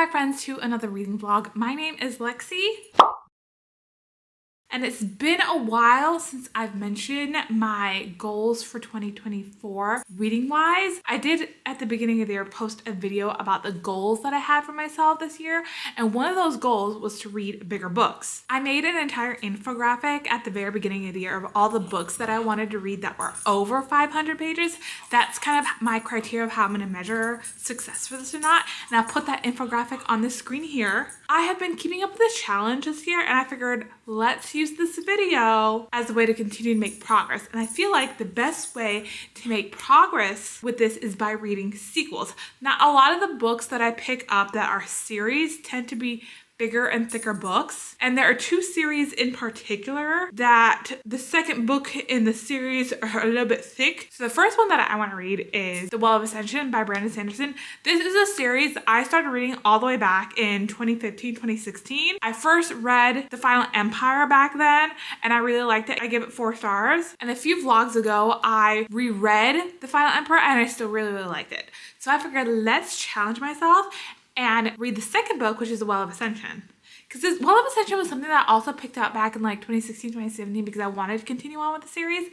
back, friends, to another reading vlog. My name is Lexi. And it's been a while since I've mentioned my goals for 2024 reading wise. I did at the beginning of the year post a video about the goals that I had for myself this year. And one of those goals was to read bigger books. I made an entire infographic at the very beginning of the year of all the books that I wanted to read that were over 500 pages. That's kind of my criteria of how I'm going to measure success for this or not. And I'll put that infographic on the screen here. I have been keeping up with this challenge this year, and I figured let's use this video as a way to continue to make progress. And I feel like the best way to make progress with this is by reading sequels. Now, a lot of the books that I pick up that are series tend to be bigger and thicker books. And there are two series in particular that the second book in the series are a little bit thick. So the first one that I want to read is The Well of Ascension by Brandon Sanderson. This is a series I started reading all the way back in 2015, 2016. I first read The Final Empire back then, and I really liked it. I gave it 4 stars. And a few vlogs ago, I reread The Final Emperor, and I still really, really liked it. So I figured let's challenge myself and read the second book, which is The Well of Ascension. Because this Well of Ascension was something that I also picked up back in like 2016, 2017 because I wanted to continue on with the series.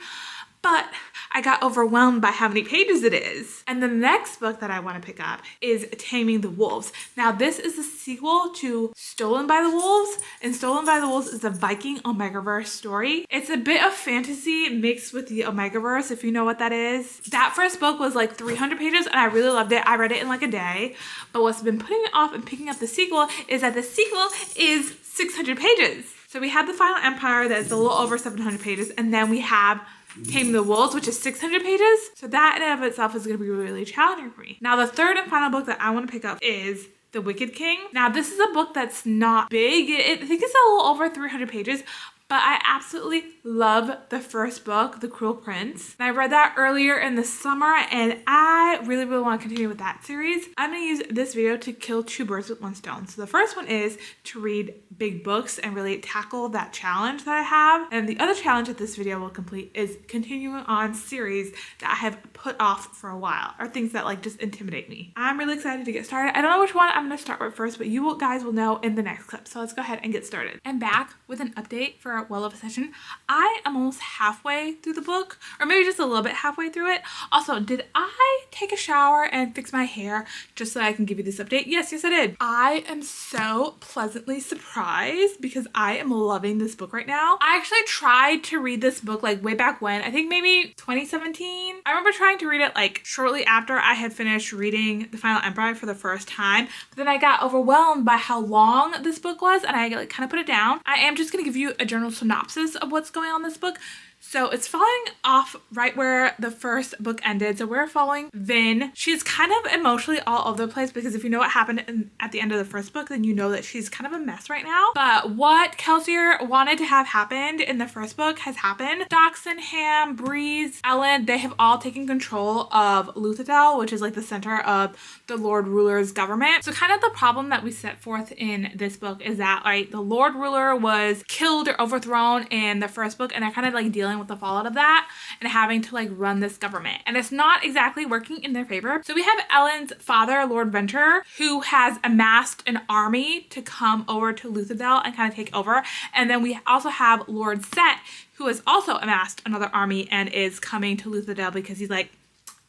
But I got overwhelmed by how many pages it is. And the next book that I want to pick up is Taming the Wolves. Now, this is a sequel to Stolen by the Wolves, and Stolen by the Wolves is a Viking Omegaverse story. It's a bit of fantasy mixed with the Omegaverse, if you know what that is. That first book was like 300 pages, and I really loved it. I read it in like a day. But what's been putting it off and picking up the sequel is that the sequel is 600 pages. So we have The Final Empire that is a little over 700 pages, and then we have Tame the Wolves, which is 600 pages. So that in and of itself is going to be really challenging for me. Now, the third and final book that I want to pick up is The Wicked King. Now, this is a book that's not big. I think it's a little over 300 pages. But I absolutely love the first book, The Cruel Prince. And I read that earlier in the summer, and I really, really want to continue with that series. I'm going to use this video to kill 2 birds with 1 stone. So the first one is to read big books and really tackle that challenge that I have. And the other challenge that this video will complete is continuing on series that I have put off for a while, or things that like just intimidate me. I'm really excited to get started. I don't know which one I'm going to start with first, but you guys will know in the next clip. So let's go ahead and get started. I'm back with an update for Well of Ascension. I am almost halfway through the book, or maybe just a little bit halfway through it. Also, did I take a shower and fix my hair just so I can give you this update? Yes, I did. I am so pleasantly surprised because I am loving this book right now. I actually tried to read this book like way back when, I think maybe 2017. I remember trying to read it like shortly after I had finished reading The Final Empire for the first time, but then I got overwhelmed by how long this book was and I like kind of put it down. I am just going to give you a general synopsis of what's going on in this book. So it's following off right where the first book ended. So we're following Vin. She's kind of emotionally all over the place because if you know what happened at the end of the first book, then you know that she's kind of a mess right now. But what Kelsier wanted to have happened in the first book has happened. Doxson, Ham, Breeze, Ellen, they have all taken control of Luthadel, which is like the center of the Lord Ruler's government. So kind of the problem that we set forth in this book is that like the Lord Ruler was killed or overthrown in the first book, and they're kind of like dealing with the fallout of that and having to like run this government, and it's not exactly working in their favor. So we have Ellen's father, Lord Venture, who has amassed an army to come over to Luthadel and kind of take over, and then we also have Lord Set, who has also amassed another army and is coming to Luthadel because he's like,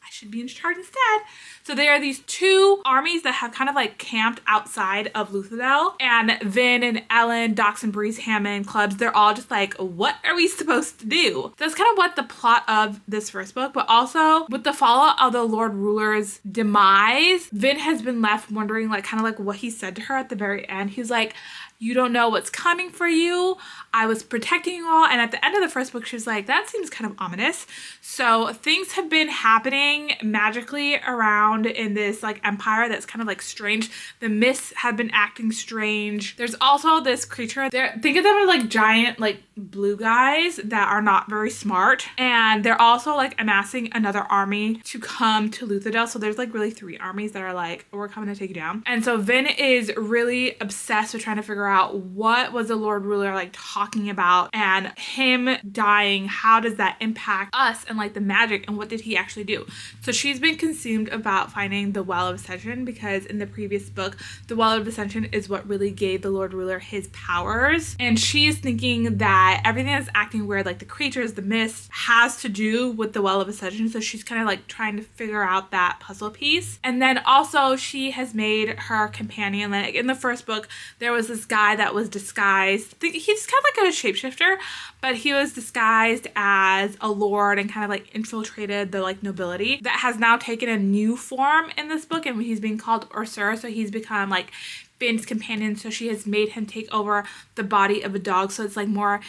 I should be in charge instead. So there are these 2 armies that have kind of like camped outside of Luthadel, and Vin and Ellen, Doxson, Breeze, Hammond, Clubs, they're all just like, what are we supposed to do? So that's kind of what the plot of this first book, but also with the fallout of the Lord Ruler's demise, Vin has been left wondering like kind of like what he said to her at the very end. He was like, you don't know what's coming for you. I was protecting you all. And at the end of the first book, she was like, that seems kind of ominous. So things have been happening magically around in this like empire that's kind of like strange. The myths have been acting strange. There's also this creature there. Think of them as like giant like blue guys that are not very smart. And they're also like amassing another army to come to Luthadel. So there's like really 3 armies that are like, we're coming to take you down. And so Vin is really obsessed with trying to figure out out what was the Lord Ruler like talking about, and him dying, how does that impact us and like the magic, and what did he actually do? So she's been consumed about finding the Well of Ascension, because in the previous book, the Well of Ascension is what really gave the Lord Ruler his powers. And she is thinking that everything that's acting weird, like the creatures, the mist, has to do with the Well of Ascension. So she's kind of like trying to figure out that puzzle piece. And then also she has made her companion, like in the first book, there was this guy that was disguised. He's kind of like a shapeshifter, but he was disguised as a lord and kind of like infiltrated the like nobility, that has now taken a new form in this book, and he's being called Ursur. So he's become like Finn's companion. So she has made him take over the body of a dog. So it's like more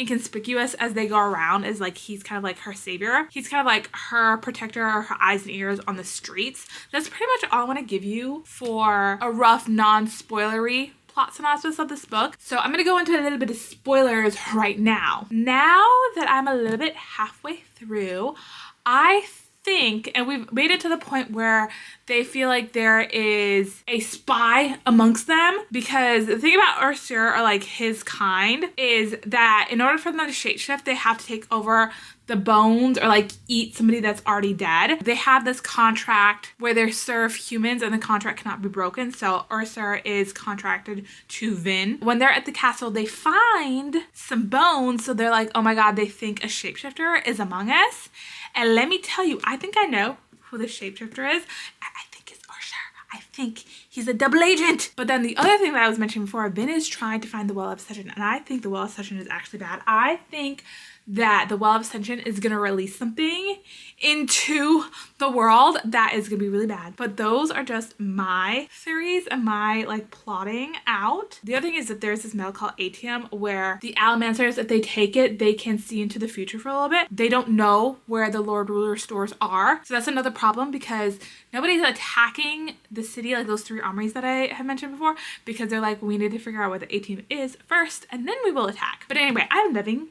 inconspicuous as they go around, is like he's kind of like her savior. He's kind of like her protector, or her eyes and ears on the streets. That's pretty much all I want to give you for a rough, non-spoilery plot synopsis of this book. So I'm going to go into a little bit of spoilers right now. Now that I'm a little bit halfway through, I think, and we've made it to the point where they feel like there is a spy amongst them, because the thing about Ursur, or like his kind, is that in order for them to shapeshift, they have to take over the bones, or like eat somebody that's already dead. They have this contract where they serve humans, and the contract cannot be broken. So Ursur is contracted to Vin. When they're at the castle, they find some bones. So they're like, oh my God, they think a shapeshifter is among us. And let me tell you, I think I know who the shapeshifter is. I think it's Ursur. I think he's a double agent. But then the other thing that I was mentioning before, Vin is trying to find the Well of Ascension, and I think the Well of Ascension is actually bad. I think that the Well of Ascension is going to release something into the world that is going to be really bad. But those are just my theories and my like plotting out. The other thing is that there's this metal called atium, where the Alamancers, if they take it, they can see into the future for a little bit. They don't know where the Lord Ruler stores are. So that's another problem, because nobody's attacking the city, like those 3 armies that I have mentioned before, because they're like, we need to figure out what the atium is first, and then we will attack. But anyway, I'm loving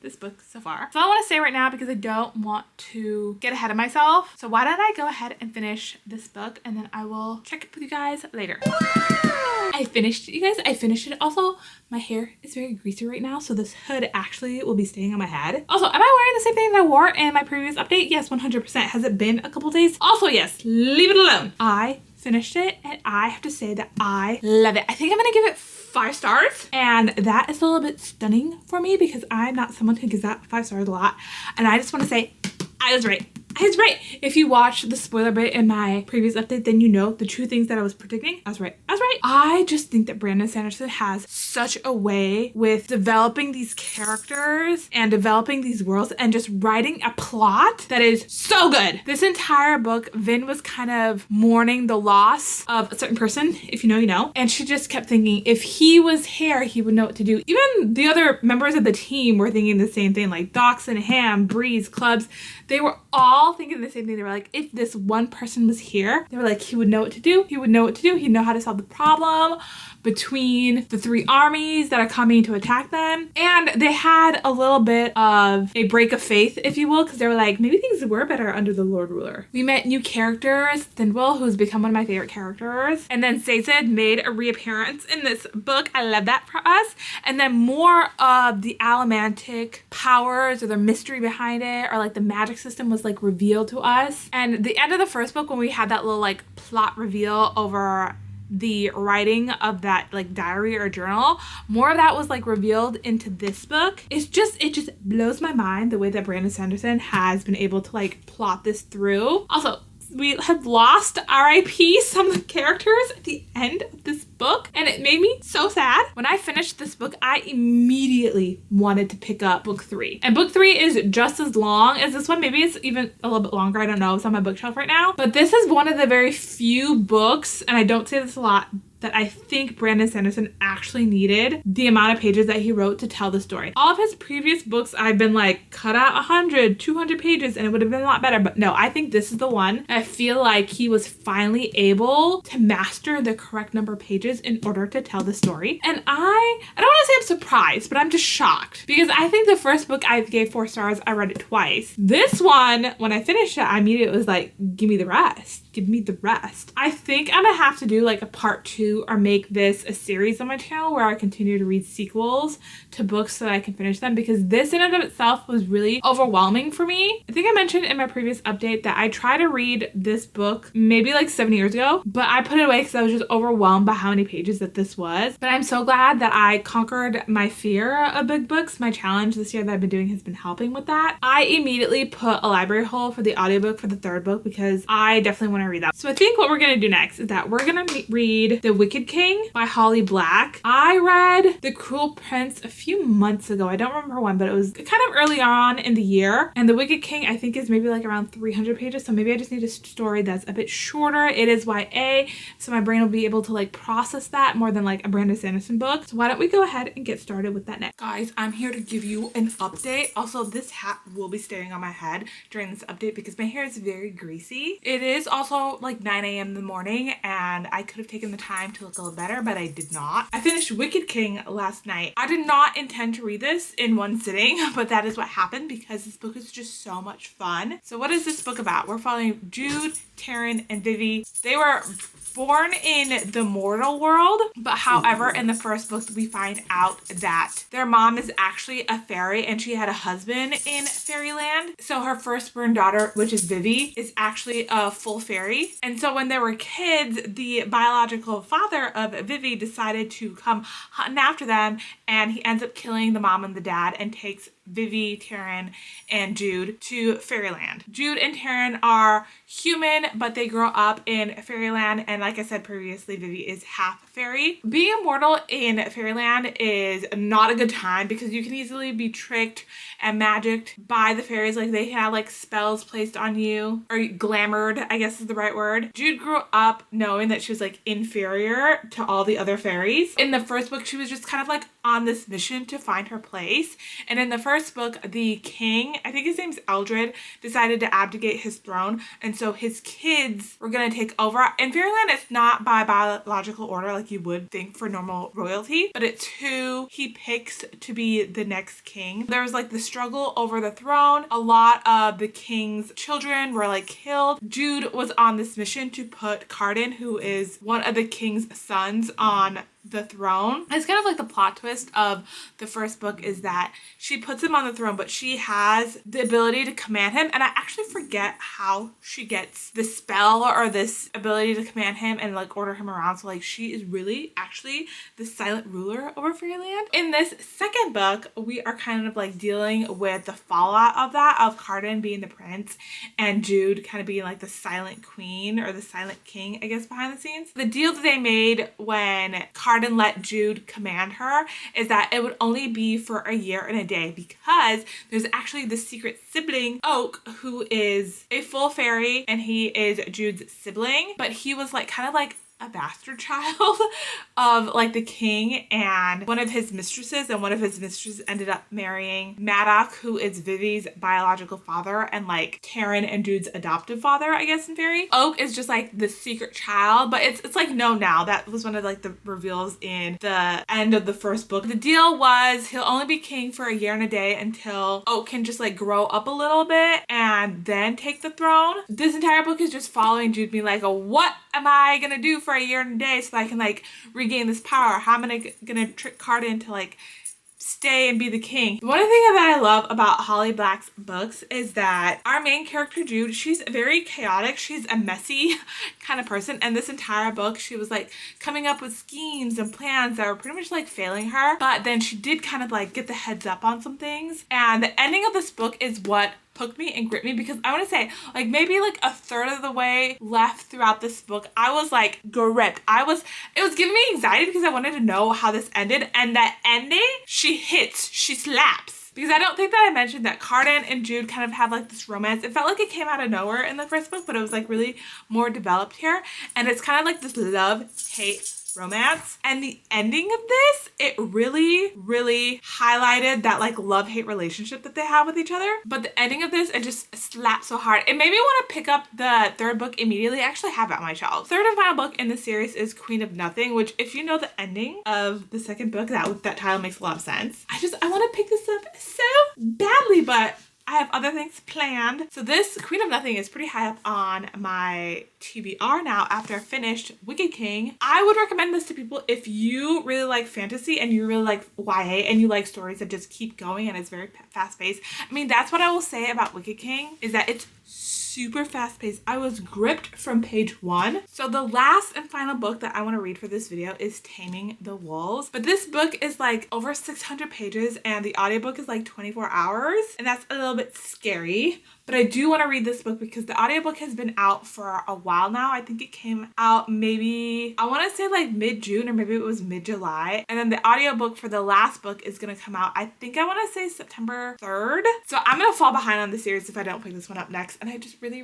this book so far. That's all I want to say right now, because I don't want to get ahead of myself. So why don't I go ahead and finish this book, and then I will check up with you guys later. I finished it, you guys. I finished it. Also, my hair is very greasy right now, so this hood actually will be staying on my head. Also, am I wearing the same thing that I wore in my previous update? Yes, 100%. Has it been a couple days? Also, yes, leave it alone. I finished it, and I have to say that I love it. I think I'm gonna give it 5 stars, and that is a little bit stunning for me, because I'm not someone who gives that 5 stars a lot, and I just want to say I was right. I was right. If you watched the spoiler bit in my previous update, then you know the true things that I was predicting. I was right. I was right. I just think that Brandon Sanderson has such a way with developing these characters and developing these worlds and just writing a plot that is so good. This entire book, Vin was kind of mourning the loss of a certain person. If you know, you know. And she just kept thinking, if he was here, he would know what to do. Even the other members of the team were thinking the same thing, like Dachshund, Ham, Breeze, Clubs. They were all thinking the same thing. They were like, if this one person was here, they were like, he would know what to do. He would know what to do. He'd know how to solve the problem between the 3 armies that are coming to attack them. And they had a little bit of a break of faith, if you will, because they were like, maybe things were better under the Lord Ruler. We met new characters. Thindwell, who's become one of my favorite characters. And then Sazed made a reappearance in this book. I love that for us. And then more of the Alamantic powers, or the mystery behind it, or like the magic system was like revealed to us. And the end of the first book, when we had that little like plot reveal over the writing of that like diary or journal, more of that was like revealed into this book. It just blows my mind the way that Brandon Sanderson has been able to like plot this through. Also, we have lost RIP some of the characters at the end of this book, and it made me so sad. When I finished this book, I immediately wanted to pick up book 3. And book 3 is just as long as this one. Maybe it's even a little bit longer. I don't know. It's on my bookshelf right now. But this is one of the very few books, and I don't say this a lot, that I think Brandon Sanderson actually needed the amount of pages that he wrote to tell the story. All of his previous books, I've been like, cut out 100, 200 pages and it would have been a lot better. But no, I think this is the one. I feel like he was finally able to master the correct number of pages in order to tell the story. And I don't want to say I'm surprised, but I'm just shocked, because I think the first book I gave 4 stars, I read it twice. This one, when I finished it, I immediately was like, give me the rest. give me the rest. I think I'm gonna have to do like a part 2 or make this a series on my channel where I continue to read sequels to books so that I can finish them, because this in and of itself was really overwhelming for me. I think I mentioned in my previous update that I tried to read this book maybe like 7 years ago, but I put it away because I was just overwhelmed by how many pages that this was. But I'm so glad that I conquered my fear of big books. My challenge this year that I've been doing has been helping with that. I immediately put a library hold for the audiobook for the 3rd book because I definitely want to read that. So I think what we're gonna do next is that we're gonna read The Wicked King by Holly Black. I read The Cruel Prince a few months ago. I don't remember when, but it was kind of early on in the year. And The Wicked King I think is maybe like around 300 pages. So maybe I just need a story that's a bit shorter. It is YA, so my brain will be able to like process that more than like a Brandon Sanderson book. So why don't we go ahead and get started with that next. Guys, I'm here to give you an update. Also, this hat will be staying on my head during this update because my hair is very greasy. It is also like 9 a.m. in the morning and I could have taken the time to look a little better, but I did not. I finished Wicked King last night. I did not intend to read this in one sitting, but that is what happened because this book is just so much fun. So what is this book about? We're following Jude, Taryn, and Vivi. They were born in the mortal world, but however in the first book we find out that their mom is actually a fairy and she had a husband in fairyland. So her firstborn daughter, which is Vivi, is actually a full fairy. And so when they were kids, the biological father of Vivi decided to come hunting after them, and he ends up killing the mom and the dad and takes Vivi, Taryn, and Jude to fairyland. Jude and Taryn are human, but they grow up in fairyland, and like I said previously, Vivi is half fairy. Being immortal in fairyland is not a good time because you can easily be tricked and magicked by the fairies. Like they have like spells placed on you, or glamored, I guess is the right word. Jude grew up knowing that she was like inferior to all the other fairies. In the first book, she was just kind of like on this mission to find her place. And in the first book, the king, I think his name's Eldred, decided to abdicate his throne. And so his kids were going to take over. In fairyland, it's not by biological order like you would think for normal royalty, but it's who he picks to be the next king. There was like the struggle over the throne. A lot of the king's children were like killed. Jude was on this mission to put Cardan, who is one of the king's sons, on the throne. It's kind of like the plot twist of the first book is that she puts him on the throne, but she has the ability to command him, and I actually forget how she gets the spell or this ability to command him and like order him around. So like she is really actually the silent ruler over fairyland. In this second book, we are kind of like dealing with the fallout of that, of Cardan being the prince and Jude kind of being like the silent queen or the silent king, I guess, behind the scenes. The deal that they made when Cardan let Jude command her is that it would only be for a year and a day, because there's actually the secret sibling, Oak, who is a full fairy and he is Jude's sibling, but he was like kind of like a bastard child of like the king and one of his mistresses, and one of his mistresses ended up marrying Maddox, who is Vivi's biological father and like Taryn and Jude's adoptive father, I guess, in fairy. Oak is just like the secret child, but it's like known now. That was one of like the reveals in the end of the first book. The deal was he'll only be king for a year and a day until Oak can just like grow up a little bit and then take the throne. This entire book is just following Jude being like, oh, what am I gonna do for a year and a day so that I can like regain this power? How am I gonna trick Cardan to like stay and be the king? One thing that I love about Holly Black's books is that our main character Jude, she's very chaotic. She's a messy kind of person, and this entire book she was like coming up with schemes and plans that were pretty much like failing her, but then she did kind of like get the heads up on some things. And the ending of this book is what hooked me and gripped me, because I want to say like maybe like a third of the way left throughout this book I was like gripped. It was giving me anxiety because I wanted to know how this ended, and that ending, she hits, she slaps. Because I don't think that I mentioned that Cardan and Jude kind of have like this romance. It felt like it came out of nowhere in the first book, but it was like really more developed here. And it's kind of like this love-hate romance. And the ending of this, it really, really highlighted that like love-hate relationship that they have with each other. But the ending of this, it just slapped so hard. It made me want to pick up the third book immediately. I actually have it on my shelf. Third and final book in the series is Queen of Nothing, which if you know the ending of the second book, that title makes a lot of sense. I want to pick this up so badly, but I have other things planned. So this Queen of Nothing is pretty high up on my TBR now after I finished Wicked King. I would recommend this to people if you really like fantasy and you really like YA and you like stories that just keep going and it's very fast paced. I mean, that's what I will say about Wicked King, is that it's super fast paced. I was gripped from page 1. So the last and final book that I want to read for this video is Taming the Wolves. But this book is like over 600 pages and the audiobook is like 24 hours. And that's a little bit scary. But I do want to read this book because the audiobook has been out for a while now. I think it came out maybe, I want to say like mid-June or maybe it was mid-July. And then the audiobook for the last book is going to come out, I think I want to say September 3rd. So I'm going to fall behind on the series if I don't pick this one up next. And I just really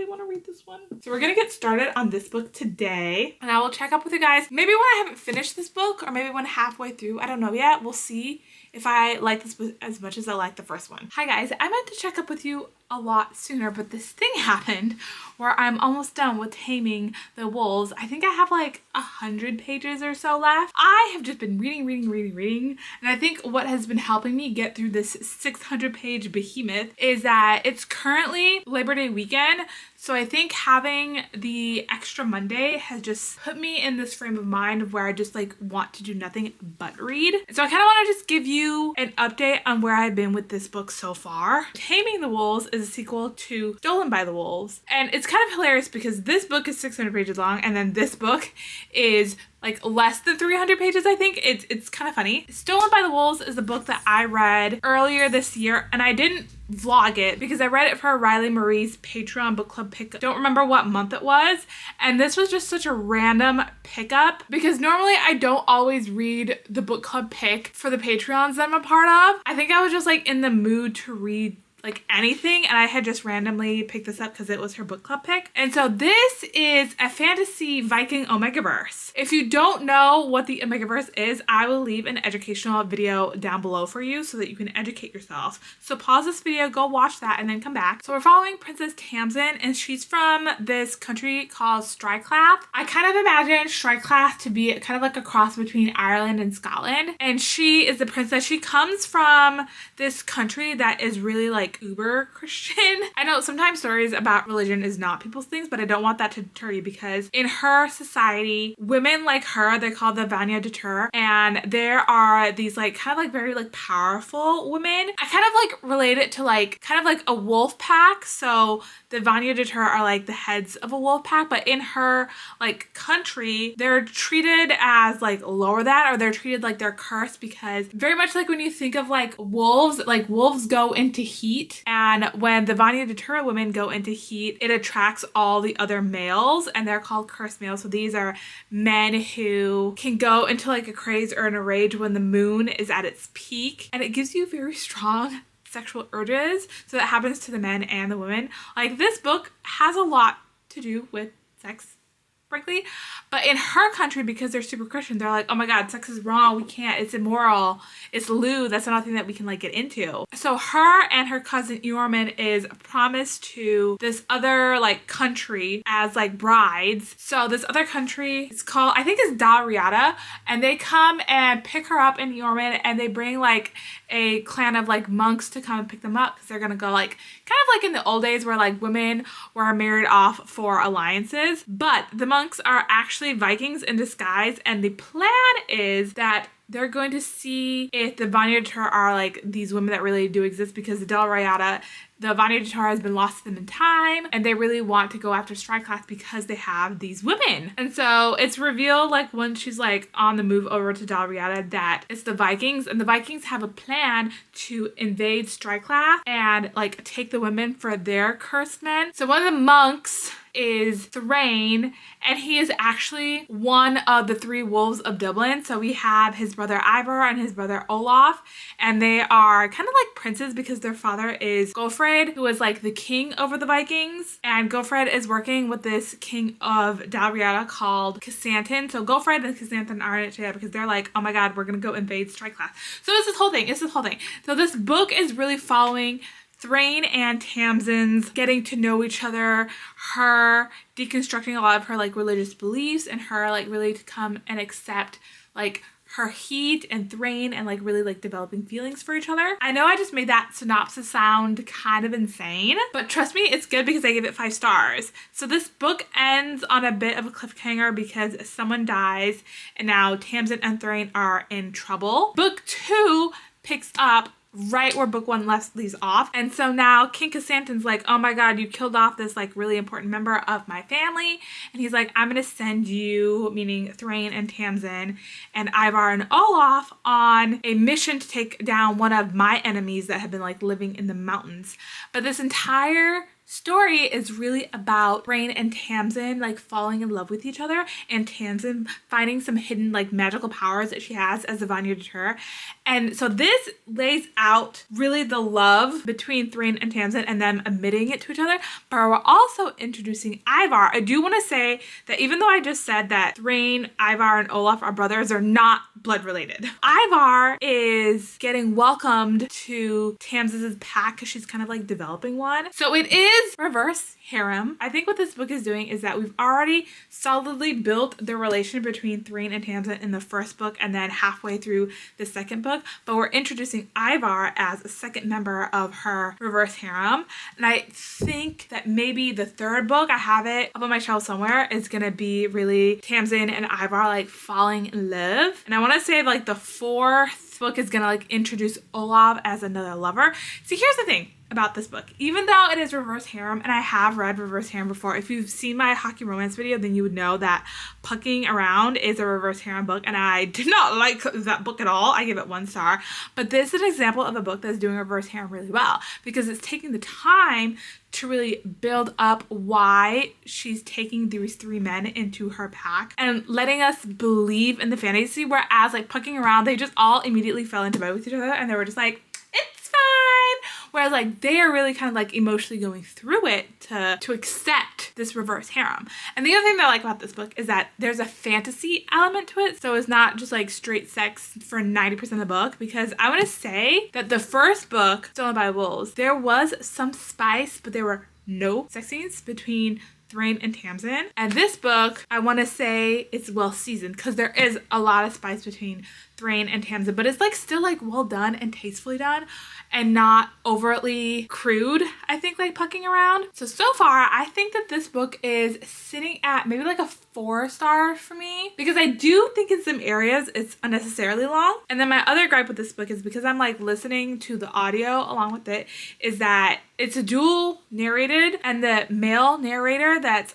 want to read this one. So we're going to get started on this book today. And I will check up with you guys maybe when I haven't finished this book or maybe when halfway through. I don't know yet. We'll see if I like this book as much as I like the first one. Hi guys, I meant to check up with you a lot sooner, but this thing happened where I'm almost done with Taming the Wolves. I think I have like 100 pages or so left. I have just been reading, and I think what has been helping me get through this 600 page behemoth is that it's currently Labor Day weekend. So I think having the extra Monday has just put me in this frame of mind of where I just like want to do nothing but read. So I kind of want to just give you an update on where I've been with this book so far. Taming the Wolves is a sequel to Stolen by the Wolves. And it's kind of hilarious because this book is 600 pages long and then this book is like less than 300 pages, I think. It's kind of funny. Stolen by the Wolves is a book that I read earlier this year and I didn't vlog it because I read it for Riley Marie's Patreon book club pickup. Don't remember what month it was. And this was just such a random pickup because normally I don't always read the book club pick for the Patreons that I'm a part of. I think I was just like in the mood to read like anything and I had just randomly picked this up because it was her book club pick. And so this is a fantasy Viking Omegaverse. If you don't know what the Omegaverse is, I will leave an educational video down below for you so that you can educate yourself. So pause this video, go watch that, and then come back. So we're following Princess Tamsin and she's from this country called Stryclath. I kind of imagine Stryclath to be kind of like a cross between Ireland and Scotland. And she is the princess. She comes from this country that is really like uber Christian. I know sometimes stories about religion is not people's things, but I don't want that to deter you because in her society, women like her, they're called the Vanya de Tur, and there are these like kind of like very like powerful women. I kind of like relate it to like kind of like a wolf pack. So the Vanya de Tur are like the heads of a wolf pack, but in her like country, they're treated as like lower that, or they're treated like they're cursed because very much like when you think of like wolves go into heat. And when the Vanya de Tur women go into heat, it attracts all the other males and they're called cursed males. So these are men who can go into like a craze or in a rage when the moon is at its peak. And it gives you very strong sexual urges. So that happens to the men and the women. Like this book has a lot to do with sex, frankly, but in her country, because they're super Christian, they're like, oh my god, sex is wrong, we can't, it's immoral, it's lewd, that's not a thing that we can like get into. So her and her cousin Eorman is promised to this other like country as like brides. So this other country is called, I think it's Dalriada, and they come and pick her up in Eorman and they bring like a clan of like monks to come and pick them up because they're gonna go like kind of like in the old days where like women were married off for alliances, but the monks are actually Vikings in disguise, and the plan is that they're going to see if the Vanya de Tur are like these women that really do exist, because the Vanya de Tur has been lost to them in time and they really want to go after Stryclath because they have these women. And so it's revealed like when she's like on the move over to Dalriada that it's the Vikings, and the Vikings have a plan to invade Stryclath and like take the women for their cursed men. So one of the monks is Thrain, and he is actually one of the three wolves of Dublin. So we have his brother Ivor and his brother Olaf, and they are kind of like princes because their father is Gofred, who is like the king over the Vikings, and Gofred is working with this king of Dalriada called Casantin. So Gofred and Casantin are in it together because they're like, oh my god, we're gonna go invade Stryclath. So it's this whole thing. So this book is really following Thrain and Tamsin's getting to know each other, her deconstructing a lot of her like religious beliefs, and her like really to come and accept like her heat and Thrain and like really like developing feelings for each other. I know I just made that synopsis sound kind of insane, but trust me, it's good because I gave it 5 stars. So this book ends on a bit of a cliffhanger because someone dies and now Tamsin and Thrain are in trouble. Book 2 picks up right where book 1 leaves off. And so now King Chrysanthemum's like, oh my god, you killed off this like really important member of my family. And he's like, I'm gonna send you, meaning Thrain and Tamsin and Ivar and Olaf, on a mission to take down one of my enemies that have been like living in the mountains. But this entire story is really about Thrain and Tamsin like falling in love with each other, and Tamsin finding some hidden like magical powers that she has as a Vanya de Tur. And so this lays out really the love between Thrain and Tamsin and them admitting it to each other, but we're also introducing Ivar. I do want to say that even though I just said that Thrain, Ivar, and Olaf are brothers, they're not blood related. Ivar is getting welcomed to Tamsin's pack because she's kind of like developing one. So it is reverse harem. I think what this book is doing is that we've already solidly built the relation between Thrain and Tamsin in the first book and then halfway through the second book, but we're introducing Ivar as a second member of her reverse harem. And I think that maybe the third book, I have it up on my shelf somewhere, is gonna be really Tamsin and Ivar like falling in love. And I want to say like the fourth book is gonna like introduce Olaf as another lover. See, here's the thing about this book. Even though it is reverse harem, and I have read reverse harem before, if you've seen my hockey romance video, then you would know that Pucking Around is a reverse harem book, and I did not like that book at all. I gave it 1 star. But this is an example of a book that's doing reverse harem really well because it's taking the time to really build up why she's taking these 3 men into her pack and letting us believe in the fantasy, whereas like Pucking Around, they just all immediately fell into bed with each other and they were just like, it's fine. Whereas like they are really kind of like emotionally going through it to accept this reverse harem. And the other thing that I like about this book is that there's a fantasy element to it. So it's not just like straight sex for 90% of the book, because I want to say that the first book, Stolen by Wolves, there was some spice, but there were no sex scenes between Thrain and Tamsin. And this book, I want to say it's well seasoned because there is a lot of spice between Thrain and Tamsin, but it's like still like well done and tastefully done and not overtly crude, I think, like Pucking Around. So far, I think that this book is sitting at maybe like a 4 star for me, because I do think in some areas it's unnecessarily long. And then my other gripe with this book is because I'm like listening to the audio along with it, is that it's a dual narrated, and the male narrator that's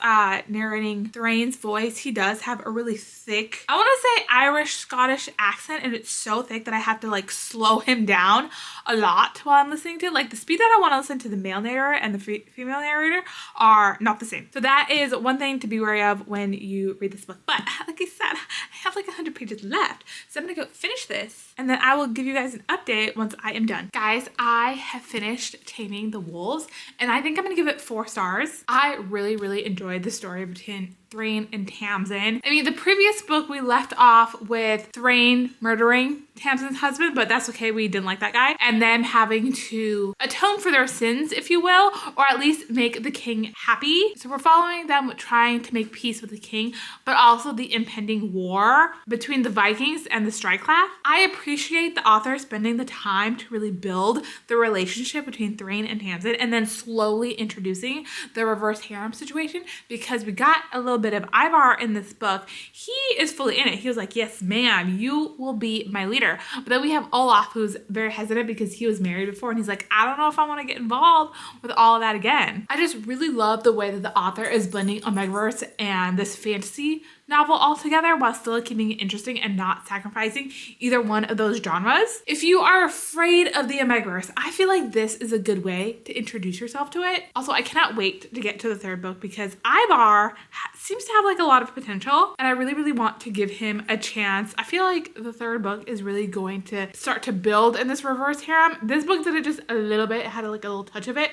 narrating Thrain's voice, he does have a really thick, I want to say Irish Scottish accent, and it's so thick that I have to like slow him down a lot while I'm listening to it. Like the speed that I want to listen to the male narrator and the female narrator are not the same. So that is one thing to be wary of when you read this book. But like I said, I have like 100 pages left, so I'm gonna go finish this and then I will give you guys an update once I am done. Guys, I have finished Taming the Wolves and I think I'm gonna give it 4 stars. I really enjoyed the story between Thrain and Tamsin. I mean, the previous book we left off with Thrain murdering Tamsin's husband, but that's okay, we didn't like that guy, and them having to atone for their sins, if you will, or at least make the king happy. So we're following them trying to make peace with the king, but also the impending war between the Vikings and the Stryclaff. I appreciate the author spending the time to really build the relationship between Thrain and Tamsin and then slowly introducing the reverse harem situation, because we got a little bit of Ivar in this book. He is fully in it. He was like, yes ma'am, you will be my leader. But then we have Olaf, who's very hesitant because he was married before, and he's like, I don't know if I want to get involved with all of that again. I just really love the way that the author is blending Omegaverse and this fantasy novel all together while still keeping it interesting and not sacrificing either one of those genres. If you are afraid of the Omegaverse, I feel like this is a good way to introduce yourself to it. Also, I cannot wait to get to the 3rd book because Ivar seems to have like a lot of potential and I really want to give him a chance. I feel like the 3rd book is really going to start to build in this reverse harem. This book did it just a little bit. It had like a little touch of it.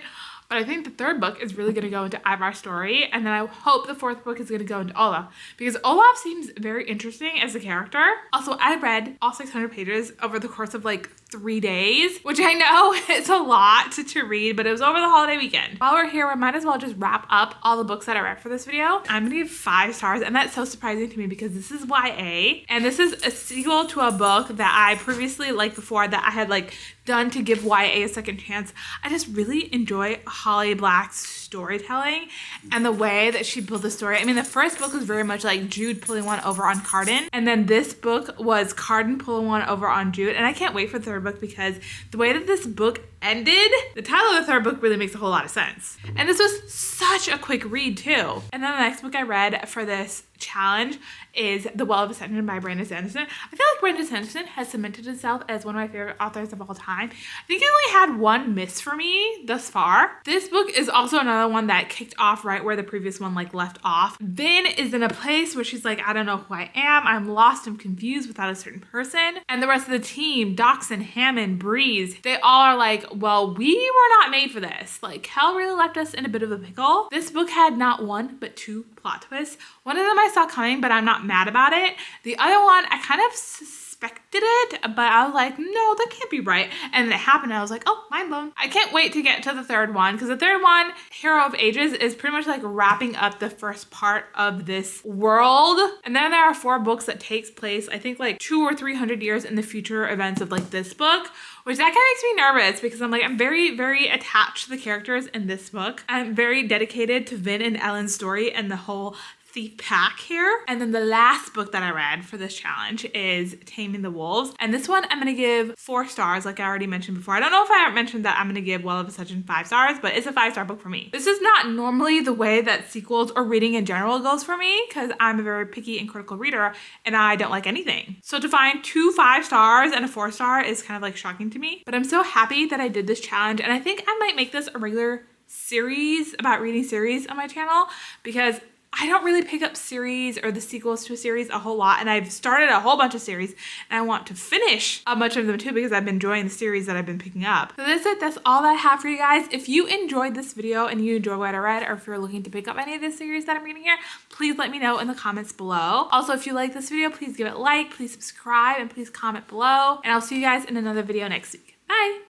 But I think the third book is really going to go into Ivar's story, and then I hope the fourth book is going to go into Olaf, because Olaf seems very interesting as a character. Also, I read all 600 pages over the course of like 3 days, which I know it's a lot to read, but it was over the holiday weekend. While we're here, we might as well just wrap up all the books that I read for this video. I'm gonna give 5 stars, and that's so surprising to me because this is YA, and this is a sequel to a book that I previously liked before that I had like done to give YA a second chance. I just really enjoy Holly Black's storytelling and the way that she built the story. I mean, the first book was very much like Jude pulling one over on Carden, and then this book was Carden pulling one over on Jude, and I can't wait for the third book because the way that this book ended, the title of the third book really makes a whole lot of sense. And this was such a quick read too. And then the next book I read for this challenge is The Well of Ascension by Brandon Sanderson. I feel like Brandon Sanderson has cemented himself as one of my favorite authors of all time. I think he only had one miss for me thus far. This book is also another one that kicked off right where the previous one like left off. Vin is in a place where she's like, I don't know who I am. I'm lost. I'm confused without a certain person. And the rest of the team, Doxson, Hammond, Breeze, they all are like, well, we were not made for this. Like, hell really left us in a bit of a pickle. This book had not one, but 2 plot twists. One of them I saw coming, but I'm not mad about it. The other one, I kind of suspected it, but I was like, no, that can't be right. And then it happened, and I was like, oh, mind blown. I can't wait to get to the third one, because the third one, Hero of Ages, is pretty much like wrapping up the first part of this world. And then there are 4 books that takes place, I think like 200 or 300 years in the future events of like this book, which that kind of makes me nervous because I'm like, I'm very, very attached to the characters in this book. I'm very dedicated to Vin and Ellen's story and the whole thief pack here. And then the last book that I read for this challenge is Taming the Wolves. And this one I'm gonna give 4 stars, like I already mentioned before. I don't know if I mentioned that I'm gonna give Well of Ascension 5 stars, but it's a 5-star book for me. This is not normally the way that sequels or reading in general goes for me, because I'm a very picky and critical reader and I don't like anything. So to find 2 5 stars and a 4-star is kind of like shocking to me. But I'm so happy that I did this challenge, and I think I might make this a regular series about reading series on my channel, because I don't really pick up series or the sequels to a series a whole lot, and I've started a whole bunch of series and I want to finish a bunch of them too because I've been enjoying the series that I've been picking up. So that's it. That's all that I have for you guys. If you enjoyed this video and you enjoy what I read, or if you're looking to pick up any of the series that I'm reading here, please let me know in the comments below. Also, if you like this video, please give it a like, please subscribe, and please comment below. And I'll see you guys in another video next week. Bye!